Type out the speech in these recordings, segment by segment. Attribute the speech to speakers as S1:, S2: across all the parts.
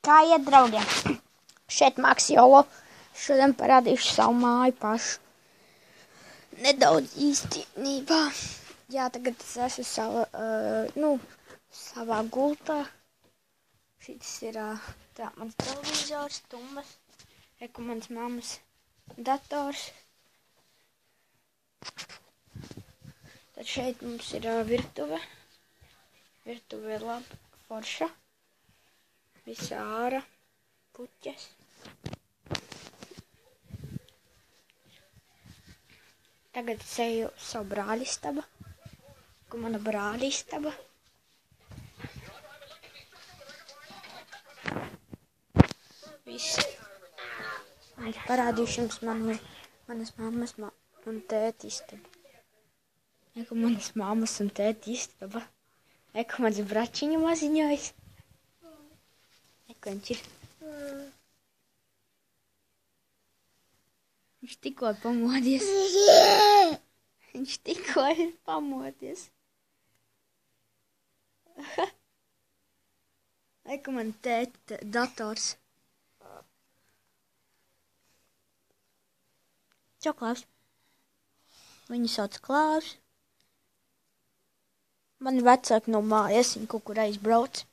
S1: Kā iet, draugiem? Šeit Maks Jolo. Šodien parādīšu savu māju pašu. Nedaudz īstenībā. Jā, tagad es esmu savā gultā. Šis ir tā, mans televizors, tumbas. Reku mans mammas dators. Tad šeit mums ir virtuve. Virtuve ir laba, forša. Visā ārā, puķes. Tagad es eju savu brāļa istabu. Mana brāļa istaba. Viss. Es parādīšu jums manas mammas un tēta istabu. Eku manas mammas un tēta istaba. Eku mans bračiņa maziņojs. Eku viņš ir. Viņš tikko ir pamodies. Viņš tikko ir pamodies. Eku man tēta dators. Čau, Klaus. Viņu sauc Klaus. Mani vecāki no mājas, viņi kaut kur aizbrauc.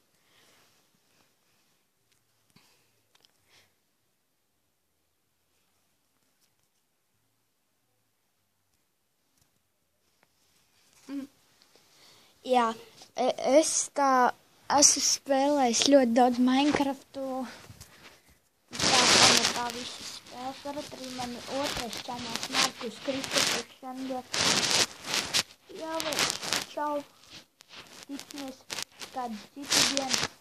S1: Jā, es esmu spēlējis ļoti daudz Minecraftu. Tā visas spēles varat arī mani otrais čanels Markus Kristofers. Jā, vai čau. Tiksimies kādu citu dienu.